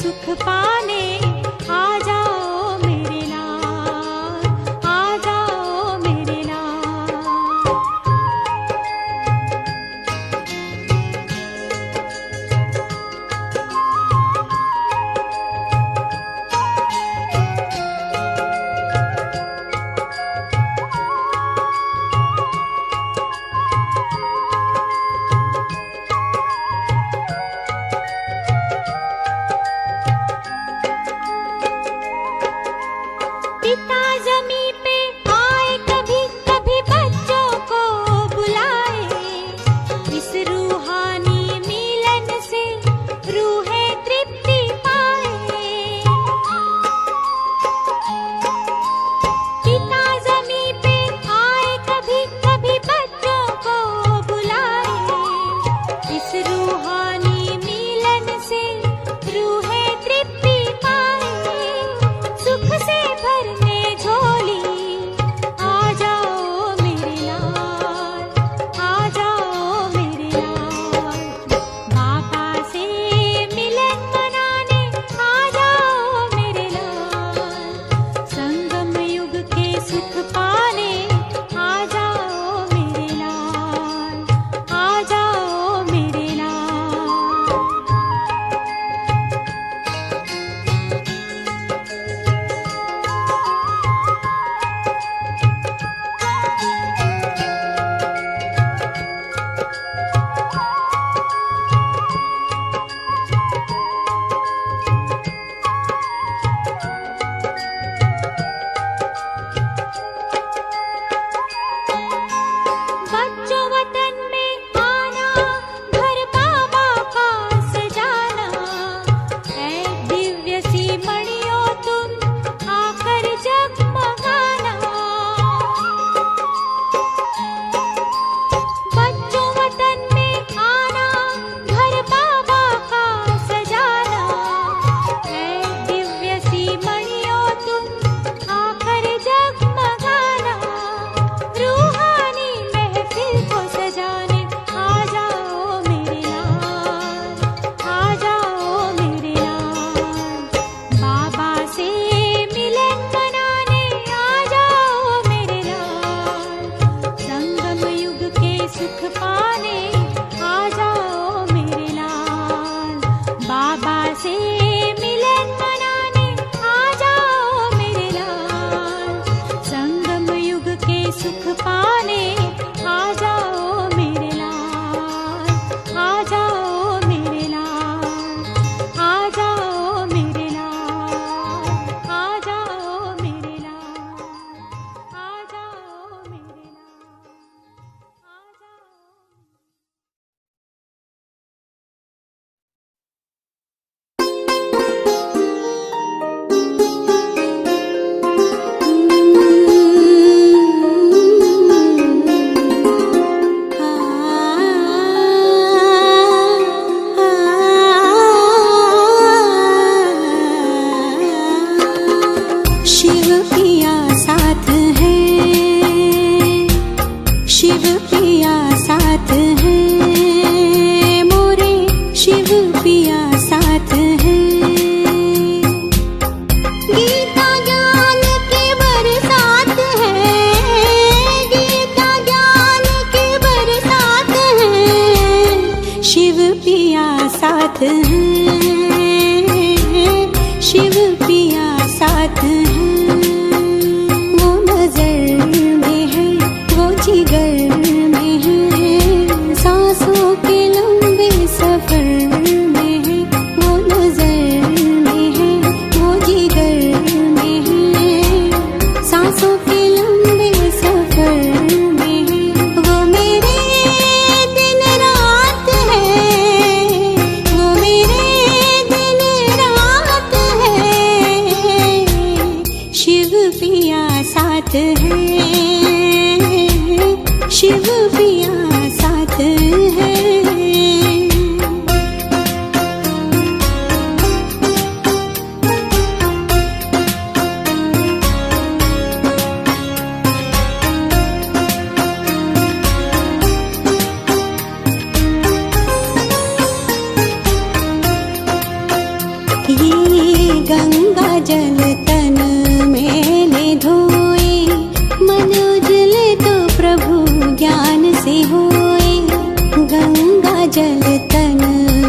सुख पाने आ जाओ मेरे लाल, आ जाओ मेरे लाल। पिता ज़मीं पे आए कभी कभी बच्चों को बुलाए, इस रूहानी मिलन से रूहें तृप्ति पाए। पिता ज़मीं पे आए कभी कभी बच्चों को बुलाए, इस रूहानी मिलन से रूहें तृप्ति पाए। सुख से भरने झोली आ जाओ मेरे लाल, आ जाओ मेरे लाल। बाबा से मिलन मनाने आ जाओ मेरे लाल, संगम युग के सुख पाने आ जाओ मेरे लाल, आ जाओ मेरे लाल। बच्चों वतन में आना, घर बाबा का सजाना, ऐ दिव्य सी मणियों तुम आकर जगमगाना। बच्चों वतन में आना, घर बाबा का सजाना, ऐ दिव्य सी मणियों तुम आकर जगमगाना। रूहानी महफिल को सजाने आ जाओ मेरे लाल, आ जाओ मेरे लाल। बाबा से मिलन मनाने आ जाओ मेरे लाल, संगम युग के सुख पाने आ जाओ मेरे लाल। बाबा से मिलन मनाने आ जाओ मेरे लाल, संगम युग के सुख पाने आ जाओ मेरे लाल, आ जाओ मेरे लाल, आ जाओ मेरे लाल, आ जाओ मेरे लाल, आ जाओ मेरे लाल, आ जाओ। शिव पिया साथ है, शिव पिया साथ है, मोरे शिव पिया साथ है। गीता ज्ञान की बरसात है, गीता ज्ञान की बरसात है, शिव पिया साथ है, शिव पिया साथ है। वो नजर में है, वो जिगर में है, सांसों के लंबे सफर में है। वो नजर में है, वो जिगर में है, सांसों के लंबे सफर में है। वो मेरे दिन रात है, वो मेरे दिन रात है, शिव पिया साथ है, शिव पिया साथ है। ये गंगा जल तन मैंने धोए, मन उजले तो प्रभु ज्ञान से होए। गंगा जल तन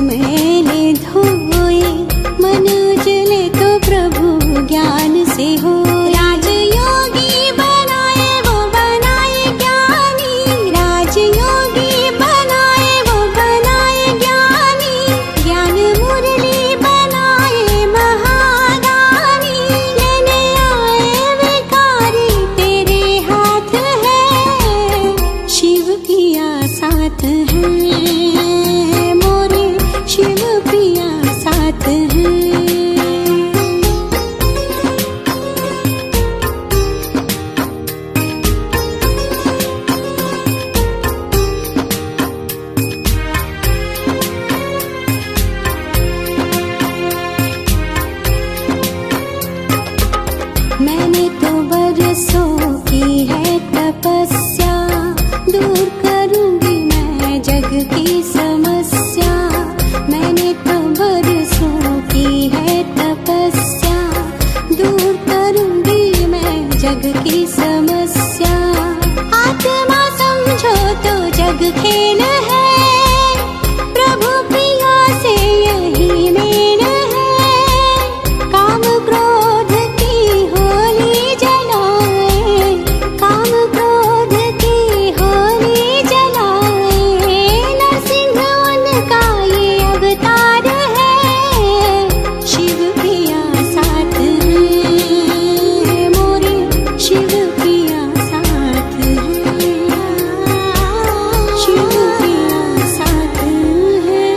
मैंने धोए, मन उजले तो प्रभु ज्ञान से होए। राजयोगी बनाए वो बनाए ज्ञानी, राजयोगी बनाए वो बनाए ज्ञानी, ज्ञान मुरली बनाए महादानी। लेने आए विकारी तेरे हाथ है, शिव पिया साथ है, मोरे शिव पिया साथ है। मैंने तो बरसों की है तपस्या, दूर करूंगी मैं जग की समस्या। मैंने तो बरसों की है तपस्या, दूर करूंगी मैं जग की समस्या। आत्मा समझो तो जग खेल है, प्रभु प्रिया से यही मेल है। काम क्रोध की होली जलाए, काम क्रोध की होली जलाए। नरसिंह उनका ये अवतार है, शिव पिया साथ है, मोरे शिव पिया साथ है, शिव पिया साथ है।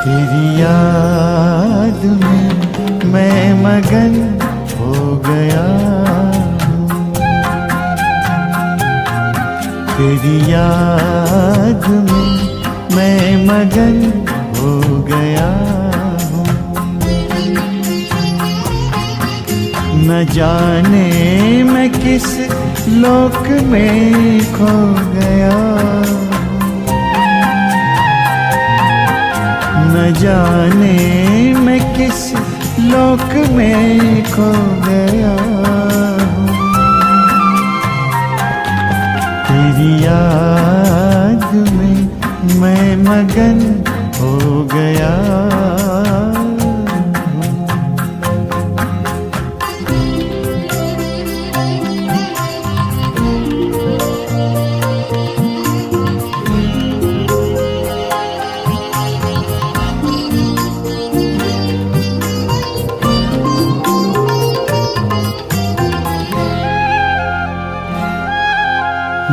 तेरी याद में मैं मगन हो गया हूँ, तेरी याद में मैं मगन हो गया हूँ। न जाने मैं किस लोक में खो गया, न जाने मैं किस लोक में खो गया हूँ। तेरी याद में मैं मगन हो गया हूँ।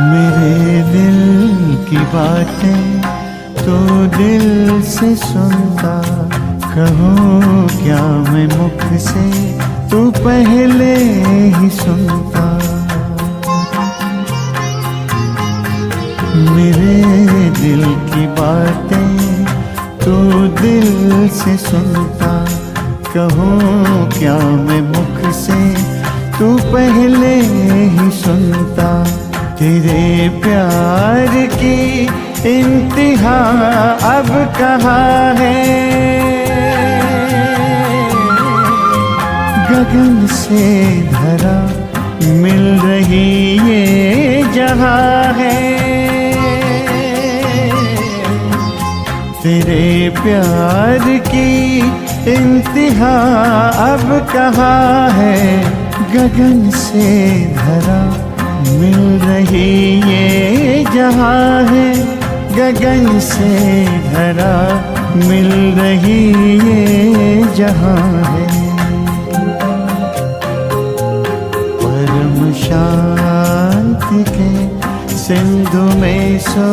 मेरे दिल की बातें तो दिल से सुनता, कहूँ क्या मैं मुख से तू पहले ही सुनता। मेरे दिल की बातें तो दिल से सुनता, कहूँ क्या मैं मुख से तू पहले ही सुनता। तेरे प्यार की इंतहा अब कहाँ है, गगन से धरा मिल रही ये जहाँ है। तेरे प्यार की इंतहा अब कहाँ है, गगन से धरा मिल रही ये जहाँ है। गगन से धरा मिल रही ये जहाँ है। परम शांति के सिंधु में सो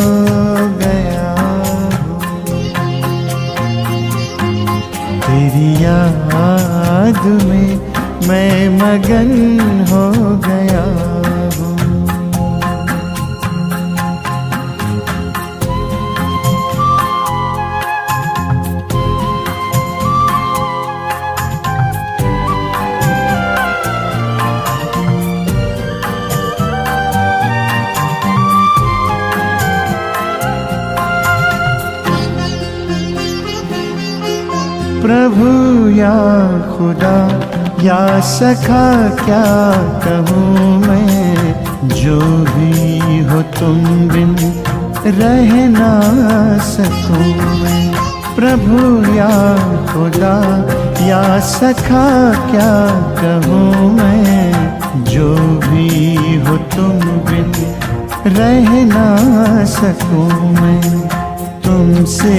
गया हूँ, तेरी याद में मैं मगन हो गया हूँ। प्रभु या खुदा या सखा क्या कहूँ मैं, जो भी हो तुम बिन रह ना सकूँ मैं। प्रभु या खुदा या सखा क्या कहूँ मैं, जो भी हो तुम बिन रह ना सकूँ मैं। तुमसे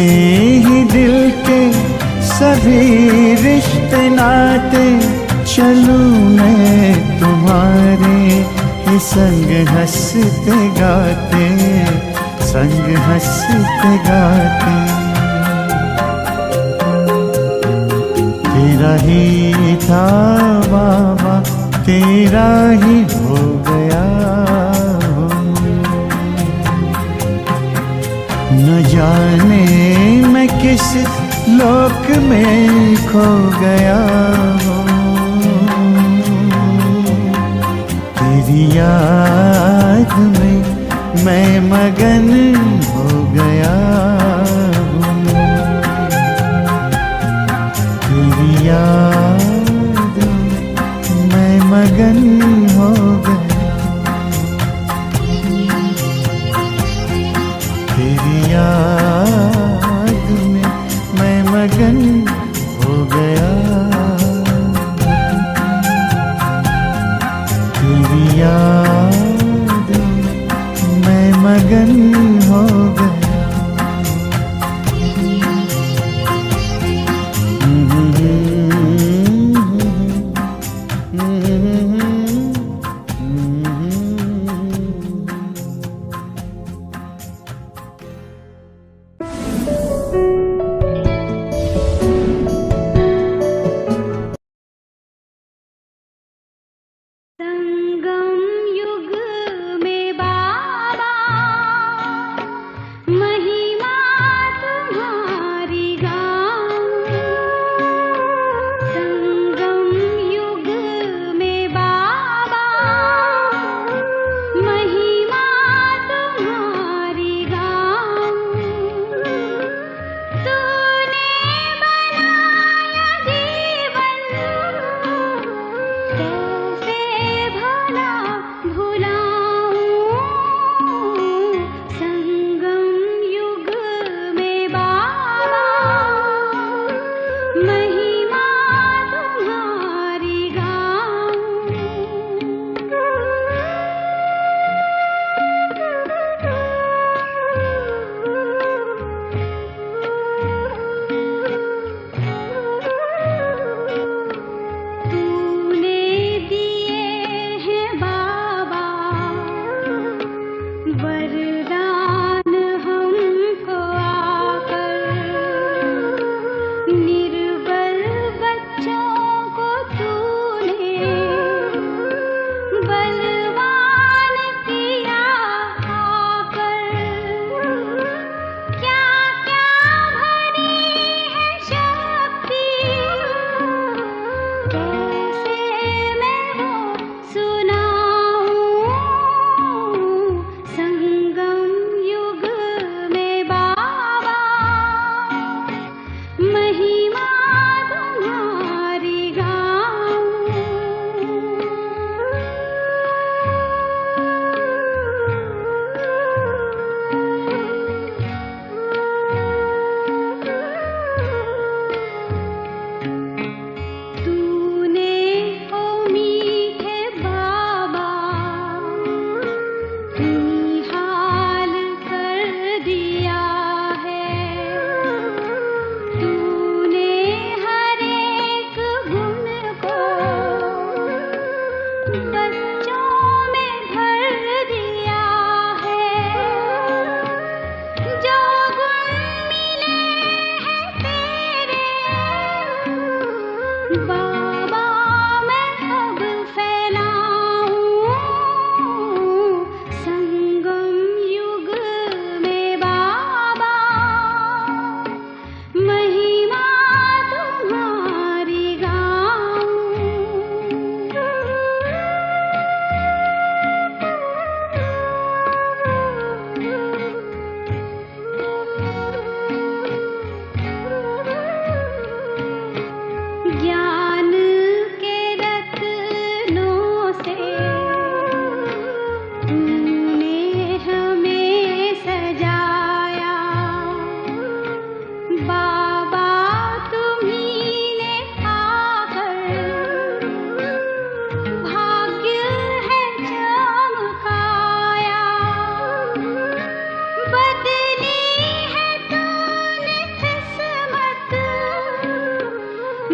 ही दिल के सभी रिश्ते नाते, चलूं मैं तुम्हारे ही संग हंसते गाते, संग हंसते गाते। तेरा ही था बाबा, तेरा ही हो गया हूँ। न जाने मैं किस लोक में खो गया हूँ। तेरी याद में मैं मगन हो गया हूँ। तेरी याद में मैं मगन हो गया। तेरी याद में मैं मगन हो गया। तेरी याद में मैं मगन हो गया। Mm-hmm.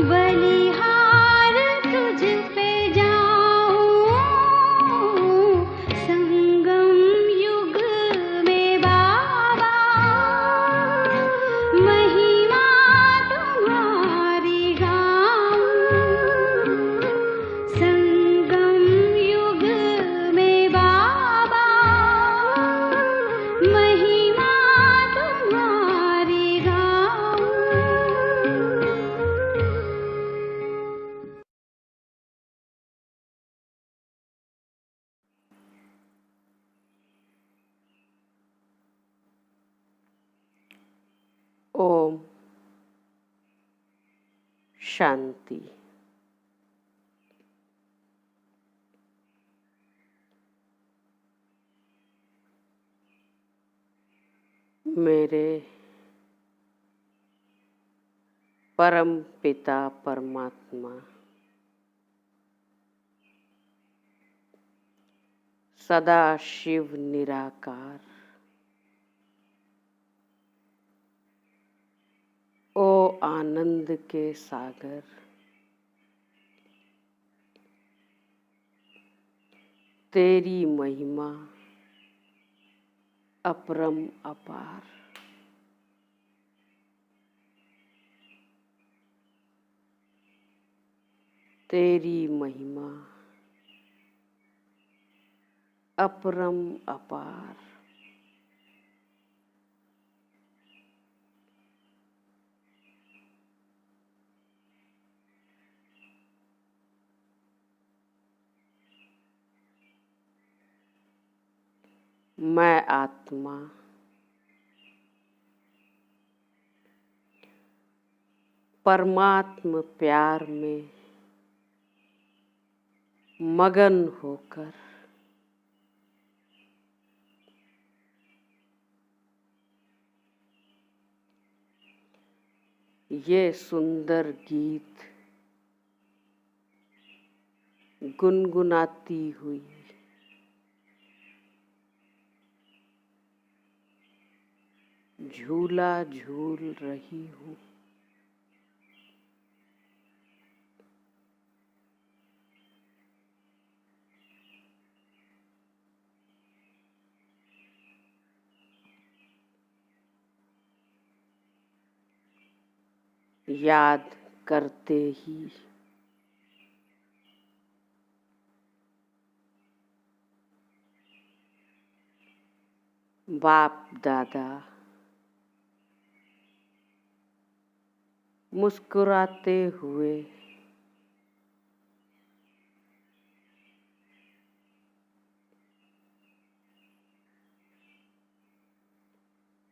बलिहार तुझ पे जाऊं संगम युग में बाबा महिमा तुम्हारी गाऊं संगम युग में बाबा महिमा तुम्हारी गाऊं। ओम शांति। मेरे परम पिता परमात्मा सदा शिव निराकार, ओ आनंद के सागर, तेरी महिमा अपरम अपार। तेरी महिमा अपरम अपार। मैं आत्मा परमात्म प्यार में मगन होकर ये सुंदर गीत गुनगुनाती हुई झूला झूल रही हूँ। याद करते ही बाप दादा मुस्कुराते हुए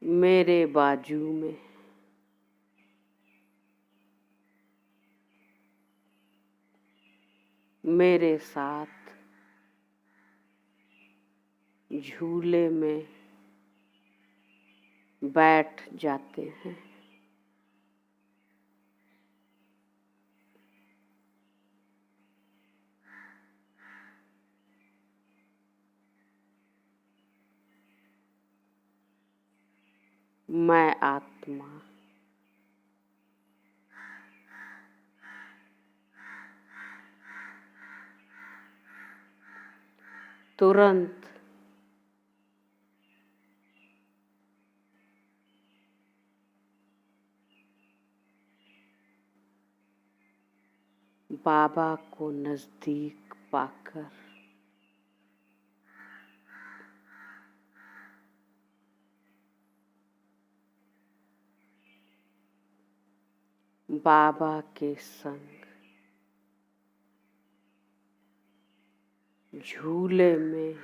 मेरे बाजू में मेरे साथ झूले में बैठ जाते हैं। मैं आत्मा तुरंत बाबा को नजदीक पाकर बाबा के संग झूले में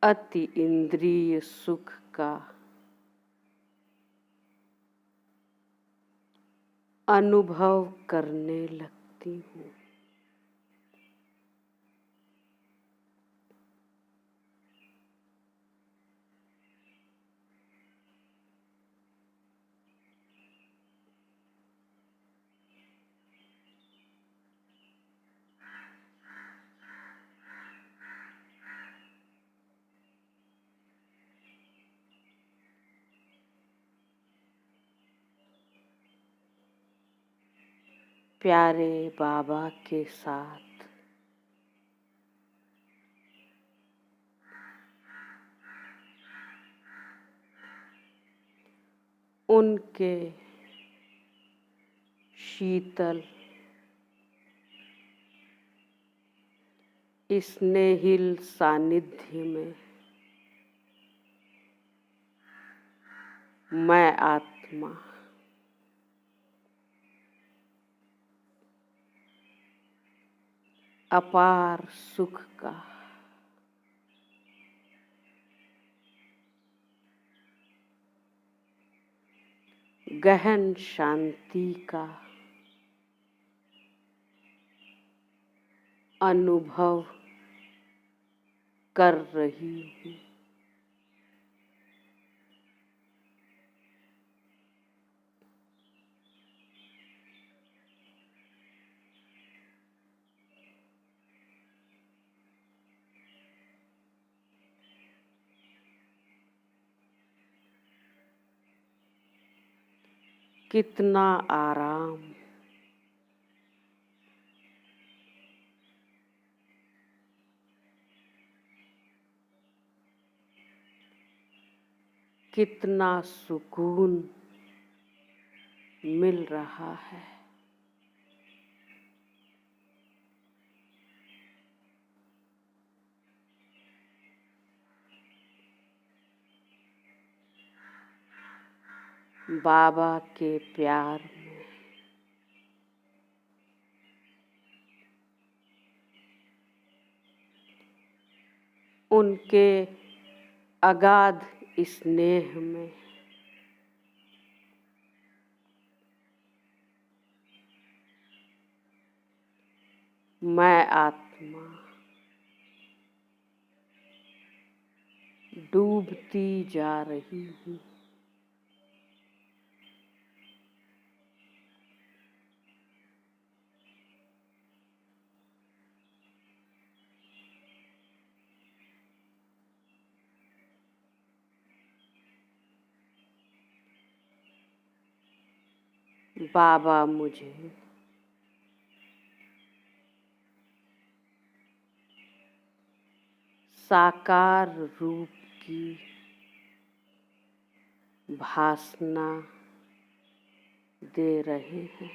अति इंद्रिय सुख का अनुभव करने लगती हूँ। प्यारे बाबा के साथ उनके शीतल स्नेहिल सानिध्य में मैं आत्मा अपार सुख का गहन शांति का अनुभव कर रही हूँ। कितना आराम, कितना सुकून मिल रहा है। बाबा के प्यार में उनके अगाध स्नेह में मैं आत्मा डूबती जा रही हूँ। बाबा मुझे साकार रूप की भासना दे रहे हैं।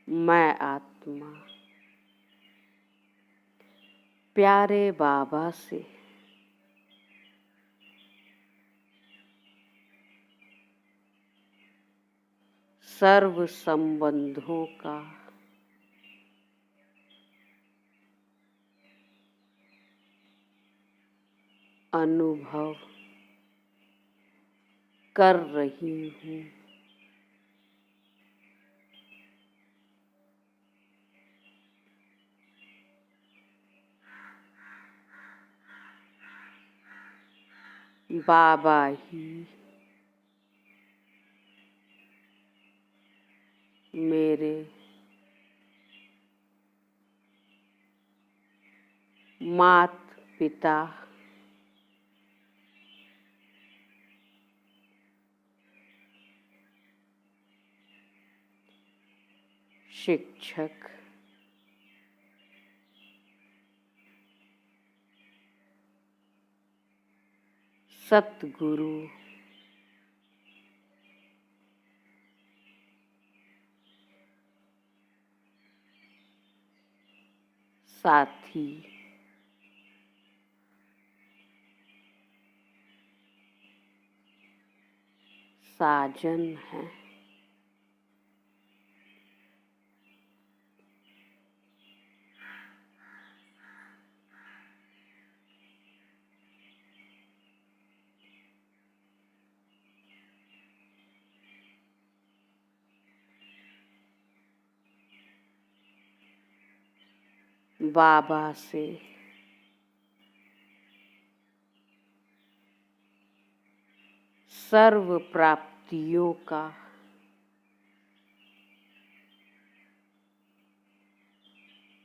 मैं आत्मा प्यारे बाबा से सर्व संबंधों का अनुभव कर रही हूँ। बाबा ही मेरे मात पिता शिक्षक सतगुरु साथी साजन हैं। बाबा से सर्व प्राप्तियों का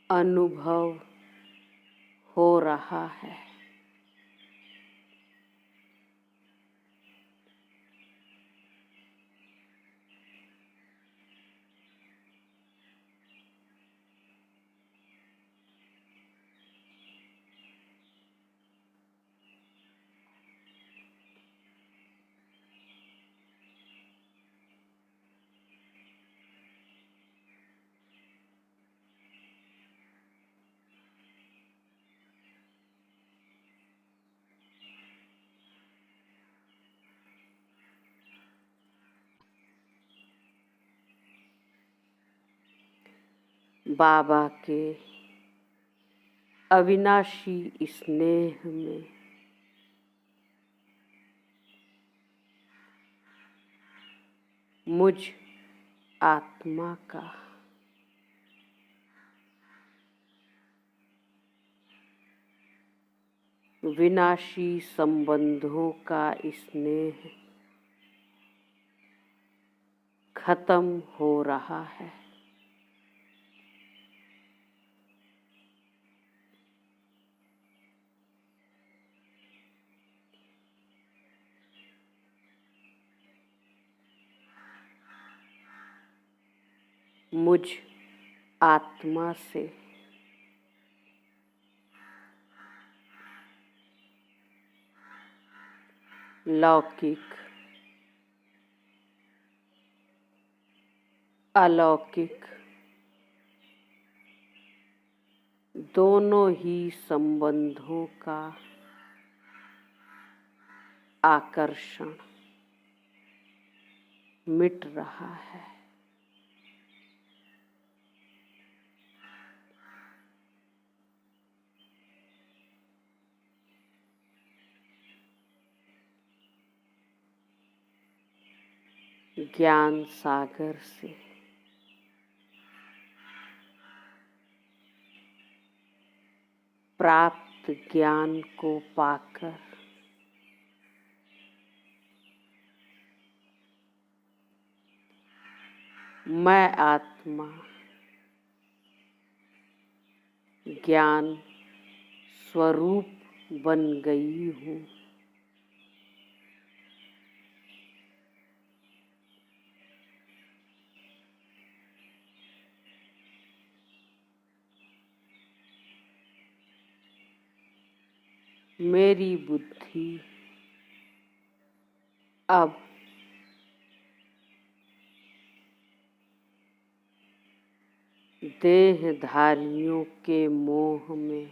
अनुभव हो रहा है। बाबा के अविनाशी स्नेह में मुझ आत्मा का विनाशी संबंधों का स्नेह खत्म हो रहा है। मुझ आत्मा से लौकिक अलौकिक दोनों ही संबंधों का आकर्षण मिट रहा है। ज्ञान सागर से प्राप्त ज्ञान को पाकर मैं आत्मा ज्ञान स्वरूप बन गई हूँ। मेरी बुद्धि अब देहधारियों के मोह में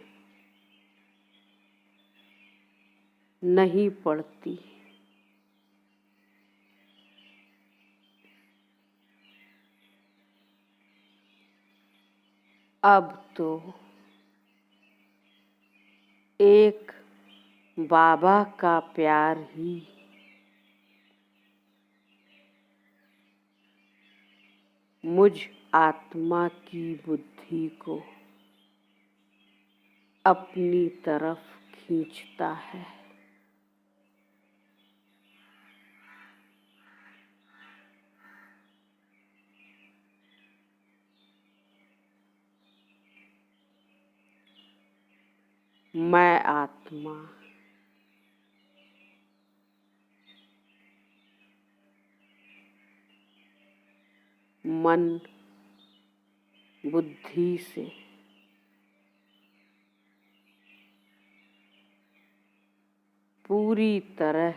नहीं पड़ती। अब तो एक बाबा का प्यार ही मुझ आत्मा की बुद्धि को अपनी तरफ खींचता है। मैं आत्मा मन बुद्धि से पूरी तरह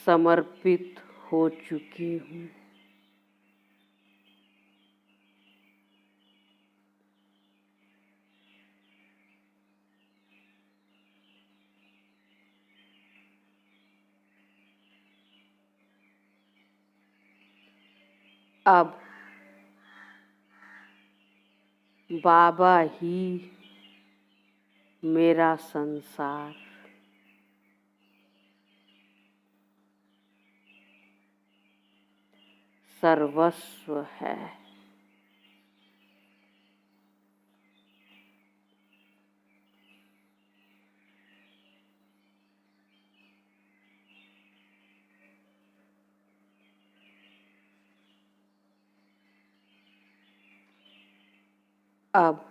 समर्पित हो चुकी हूँ। अब बाबा ही मेरा संसार सर्वस्व है। अब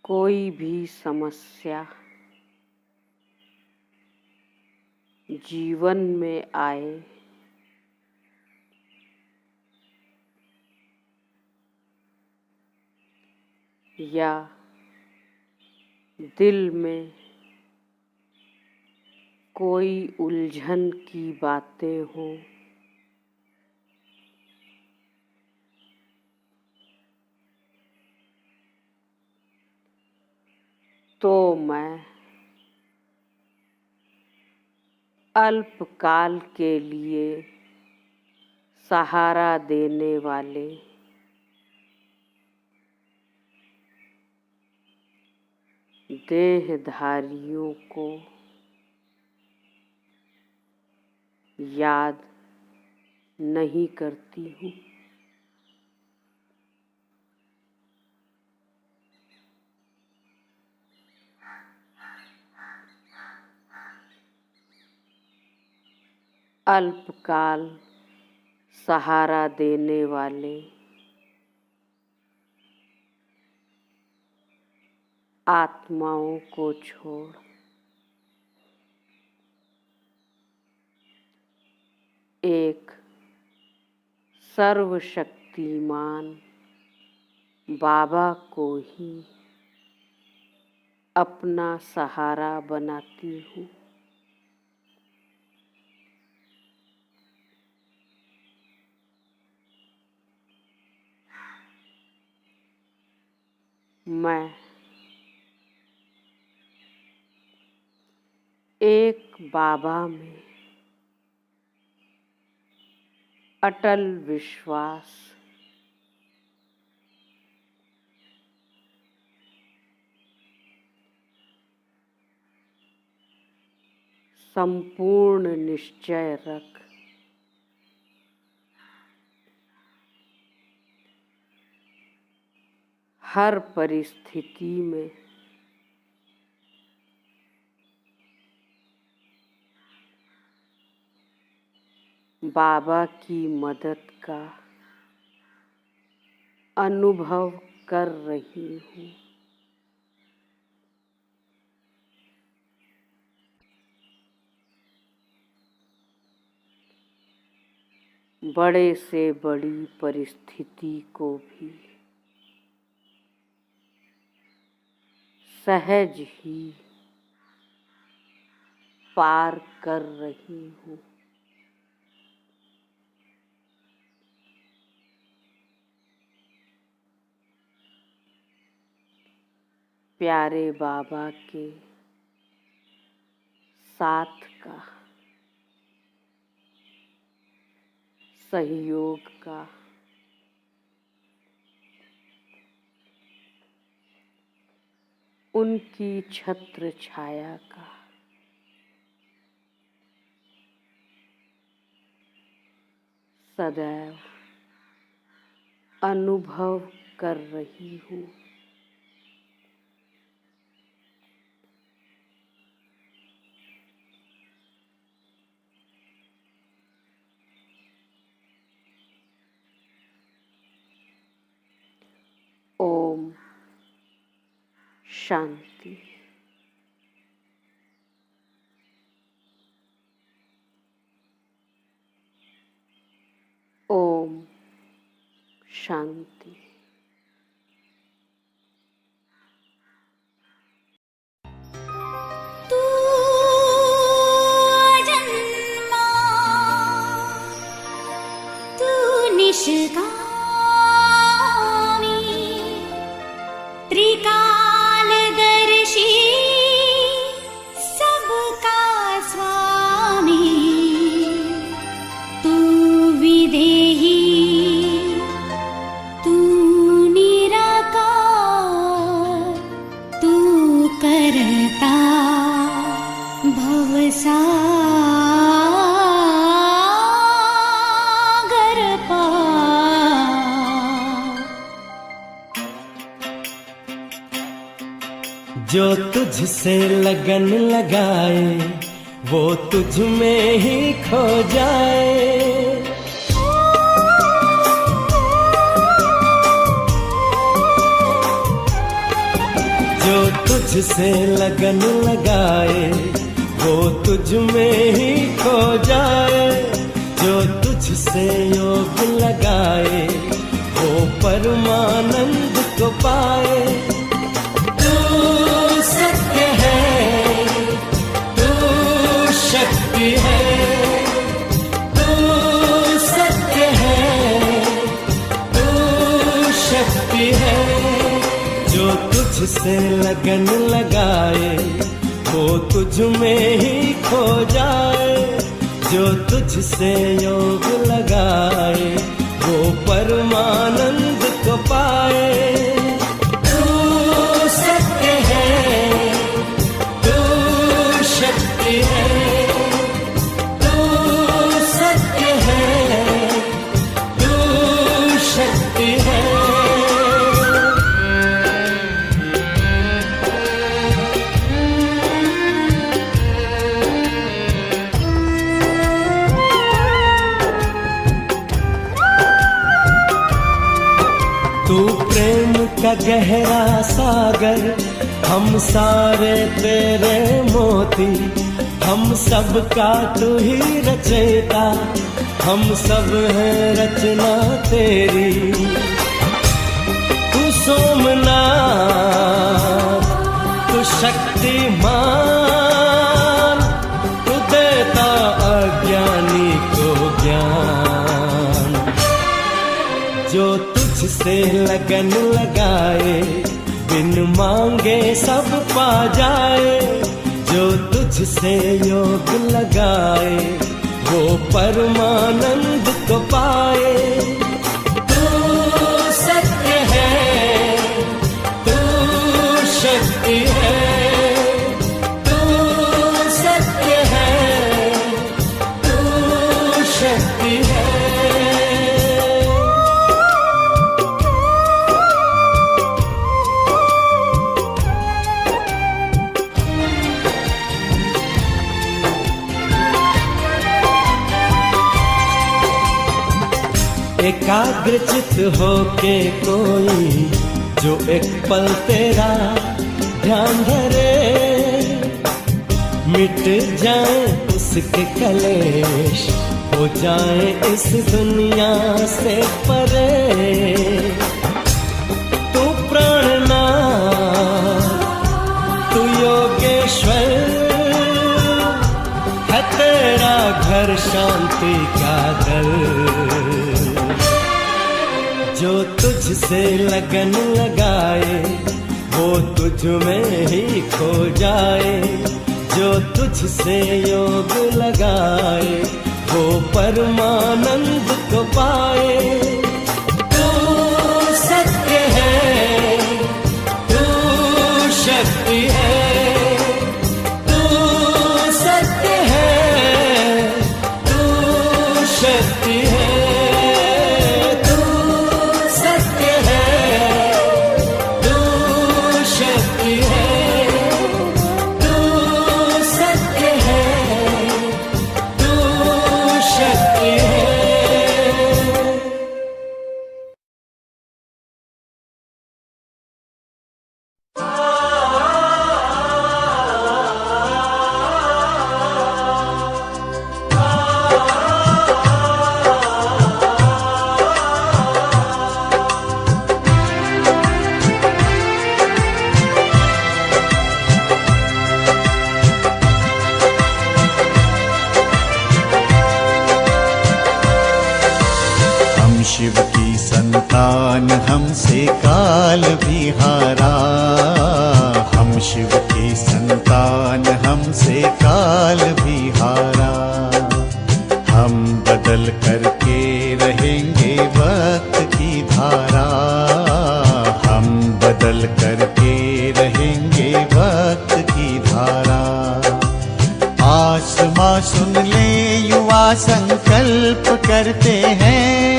कोई भी समस्या जीवन में आए या दिल में कोई उलझन की बातें हों, तो मैं अल्पकाल के लिए सहारा देने वाले देहधारियों को याद नहीं करती हूँ। अल्पकाल सहारा देने वाले आत्माओं को छोड़ एक सर्वशक्तिमान बाबा को ही अपना सहारा बनाती हूँ। मैं एक बाबा में अटल विश्वास, संपूर्ण निश्चय रख हर परिस्थिति में बाबा की मदद का अनुभव कर रही हूँ। बड़े से बड़ी परिस्थिति को भी सहज ही पार कर रही हूँ। प्यारे बाबा के साथ का, सहयोग का, उनकी छत्र छाया का सदैव अनुभव कर रही हूँ। ओम शांति। ओम शांति। तू अजन्मा, तू निष्कामी, त्रिकालदर्शी, सबका स्वामी। तू विदेही, तू निराकार, तू करता भवसागर पार। जो तुझसे लगन लगाए वो तुझ में ही खो जाए। जो तुझसे लगन लगाए वो तुझ में ही खो जाए। जो तुझसे योग लगाए वो परमानंद को पाए। तू सत्य है, तू शक्ति है, तू सत्य है, तू शक्ति है। जो तुझसे लगन लगाए वो तुझ में ही खो जाए। जो तुझसे योग लगाए वो परमानंद को पाए। तू सत्य है, तू शक्ति है, तू सत्य है, तू शक्ति है। तू प्रेम का गहरा सागर, हम सारे तेरे मोती। हम सब का तू ही रचयिता, हम सब हैं रचना तेरी। तू सोमनाथ, तू शक्तिमान, तू देता अज्ञानी को ज्ञान। जो तुझसे लगन लगाए बिन मांगे सब पा जाए। जो तुझसे योग लगाए वो परमानंद को पाए। तू सत्य है, तू शक्ति है, तू सत्य है, तू शक्ति है। एकाग्रचित होके कोई जो एक पल तेरा ध्यान धरे, मिट जाए उसके कलेश, हो जाए इस दुनिया से परे। तू प्राणनाथ, तू योगेश्वर है, तेरा घर शांति का दर। जो तुझसे लगन लगाए वो तुझ में ही खो जाए। जो तुझसे योग लगाए वो परमानंद को पाए। तू सत्य है, तू शक्ति है, तू सत्य है, तू शक्ति है। शिव की संतान हमसे काल भी हारा। हम शिव की संतान हमसे काल भी हारा। हम बदल करके रहेंगे वक्त की धारा। हम बदल करके रहेंगे वक्त की धारा। आसमां सुन ले युवा संकल्प करते हैं।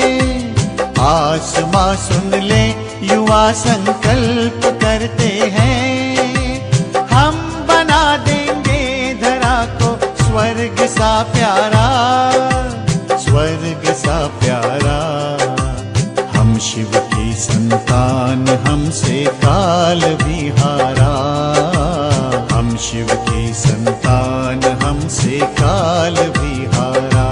आसमां सुन ले युवा संकल्प करते हैं। हम बना देंगे धरा को स्वर्ग सा प्यारा, स्वर्ग सा प्यारा। हम शिव की संतान, हमसे काल भी हारा। हम शिव की संतान, हमसे काल भी हारा।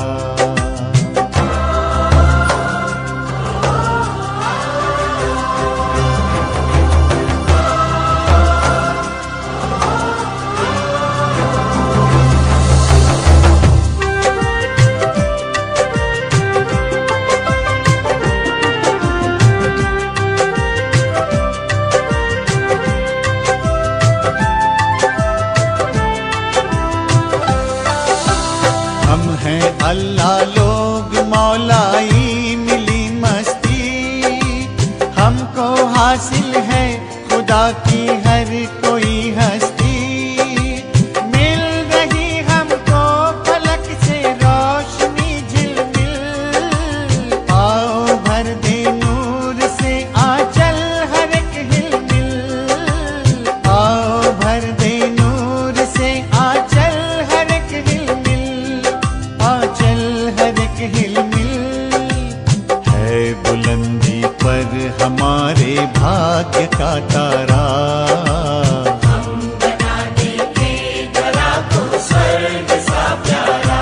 अल्लाह लोग मौलाई मिली मस्ती, हमको हासिल है खुदा की हर कोई हस्ती। मिल रही हमको फलक से रोशनी झिलमिल, आओ भर दे नूर से आंचल हर एक हिलमिल। आओ भर दे नूर से आंचल हर एक हिलमिल, आंचल हर एक हिलमिल। है बुलंदी पर हमारे भाग्य का तारा, हम बना देंगे धरा को स्वर्ग सा प्यारा।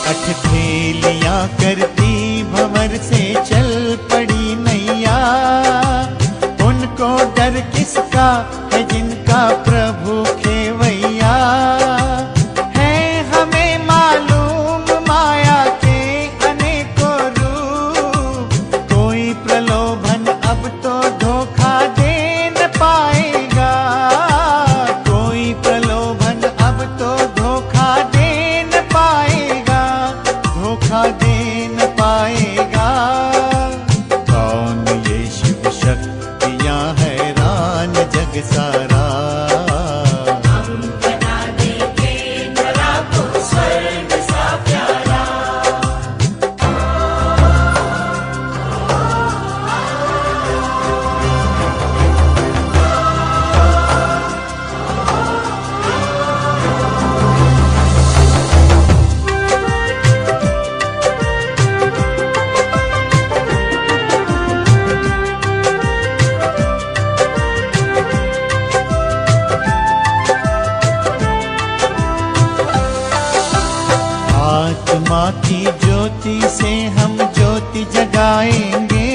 अठखेलियां करती भंवर से चल पड़ी नैया, उनको डर किसका है जिनका प्रभु खेवैया। है हमें मालूम माया के अनेकों रूप, कोई प्रलोभन अब तो धोखा दे न पाएगा। कोई प्रलोभन अब तो धोखा दे न पाएगा, धोखा दे न पाएगा। कौन ये शिव शक्तियां हैरान जग सारा, हम बना देंगे धरा को स्वर्ग सा प्यारा। आत्मा की ज्योति से हम ज्योति जगाएंगे,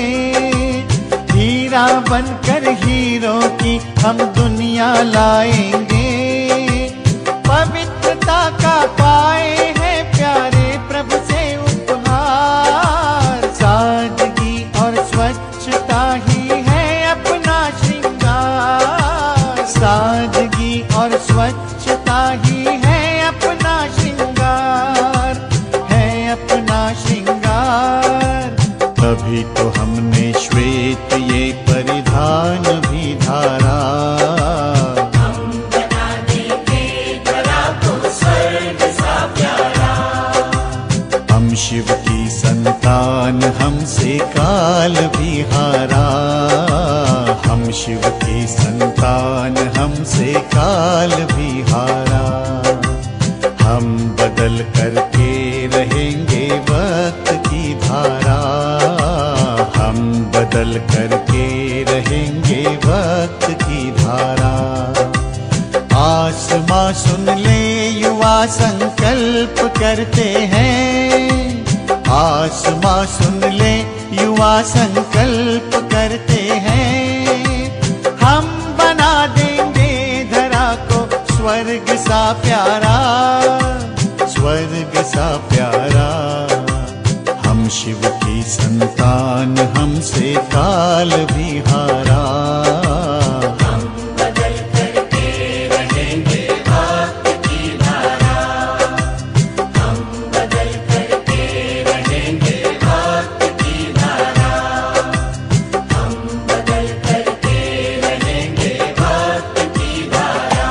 हीरा बनकर हीरो की हम दुनिया लाएंगे। पवित्रता का पाए हैं प्यारे प्रभु से उपहार, सादगी और स्वच्छता ही है अपना श्रृंगार। सादगी और स्वच्छता ही है अपना श्रृंगार, है अपना श्रृंगार। तभी तो हमने श्वेत ये परिधान भी धारा, हम बना देंगे धरा को स्वर्ग सा प्यारा। हम शिव की संतान, हमसे काल भी हारा। हम शिव की संतान, हमसे काल भी हारा। हम बदल करके रहेंगे वक्त की धारा, हम बदल करके रहेंगे वक्त की धारा। आसमां सुन ले युवा संकल्प करते हैं, आसमां सुन ले युवा संकल्प करते हैं। हम बना देंगे धरा को स्वर्ग सा प्यारा, स्वर्ग सा प्यारा। हम शिव की संतान, हमसे काल भी हारा। धारा।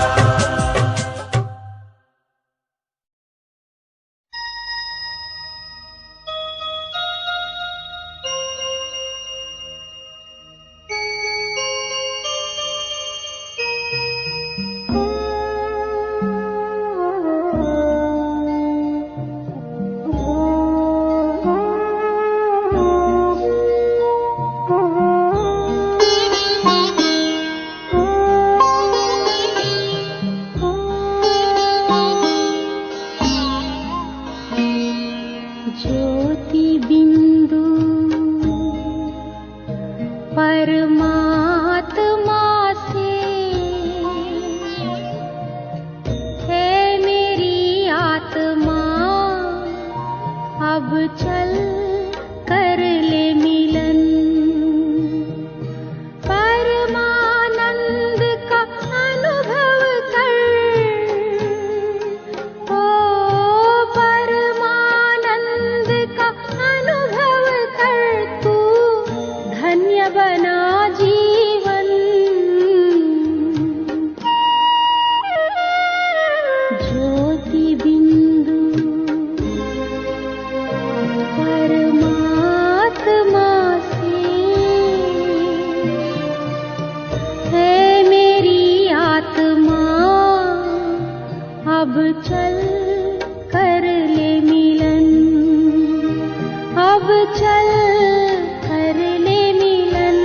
चल कर ले मिलन,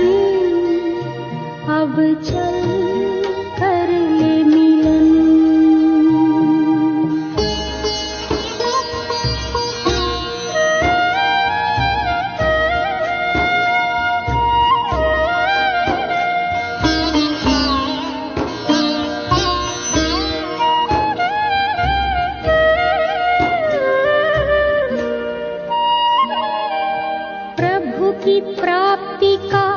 अब चल कर ले मिलन। प्रभु की प्राप्ति का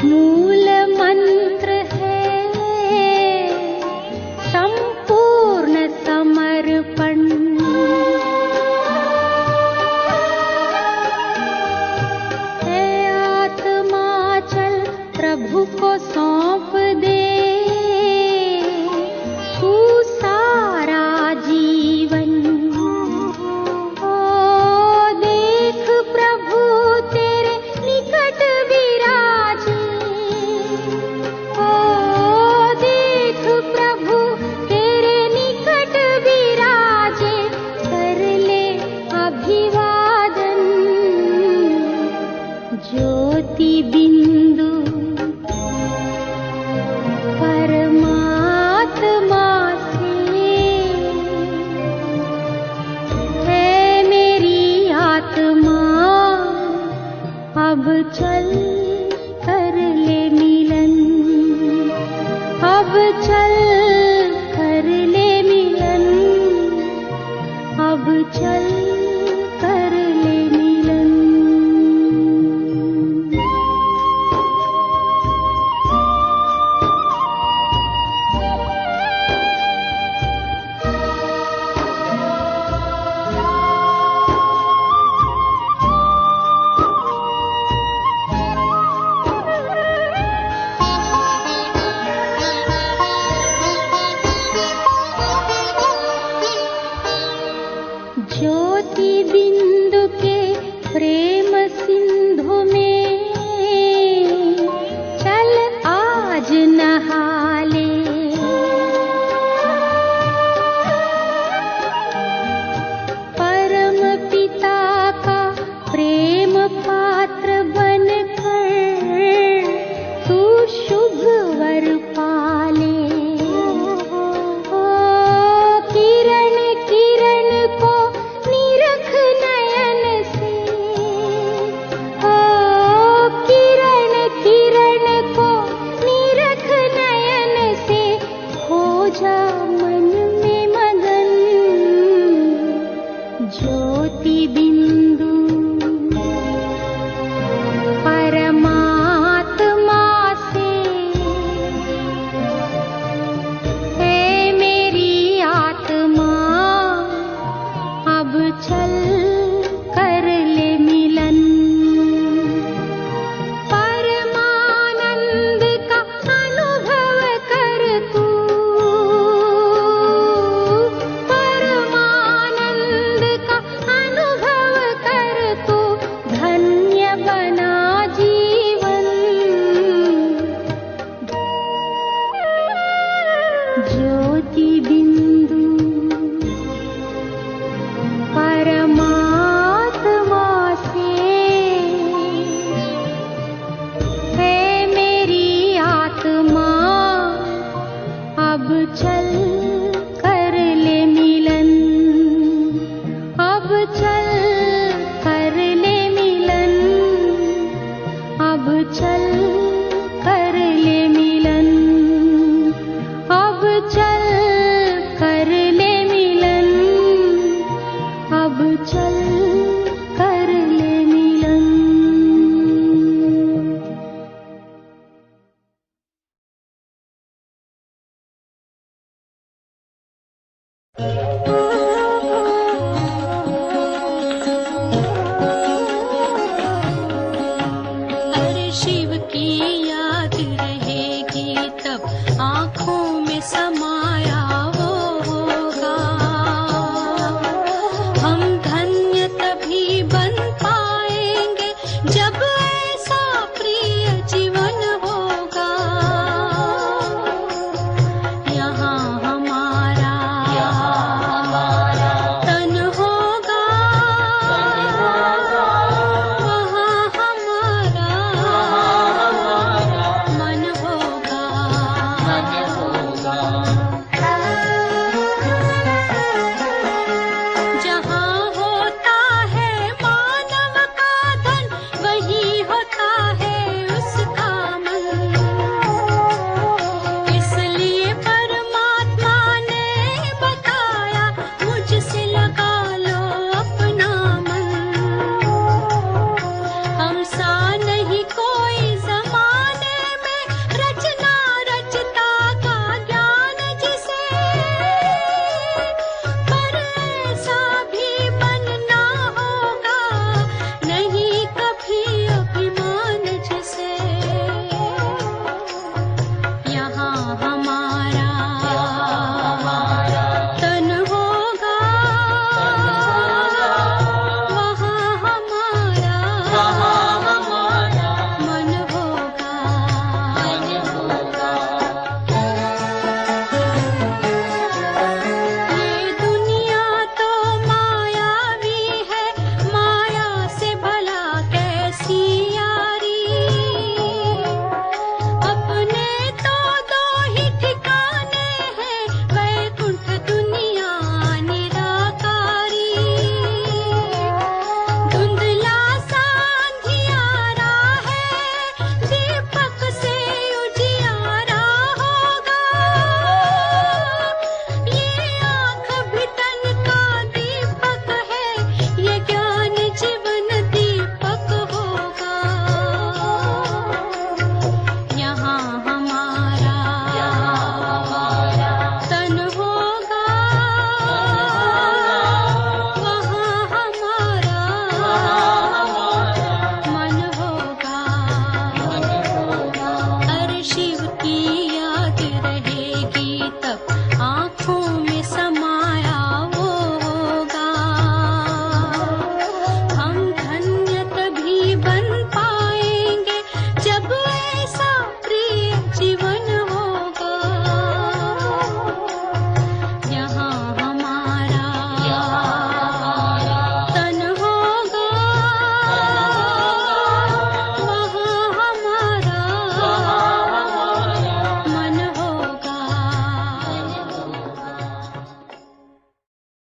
मूल मंत्र है संपूर्ण समर्पण। है आत्मा चल प्रभु को सौंप दे तू सारा जीवन। ओ देख प्रभु तेरे निकट विराजे, ओ देख प्रभु तेरे निकट विराजे, कर ले अभिवादन। ज्योति बिंदु परमात्मा से है मेरी आत्मा, अब चल कर ले मिलन, अब चल कर ले मिलन, अब चल कर ले मिलन। ज्योति बिंदु के प्रेम सिंधु में चल आज नहा ले। परम पिता का प्रेम पात्र बनकर तू शुभ वर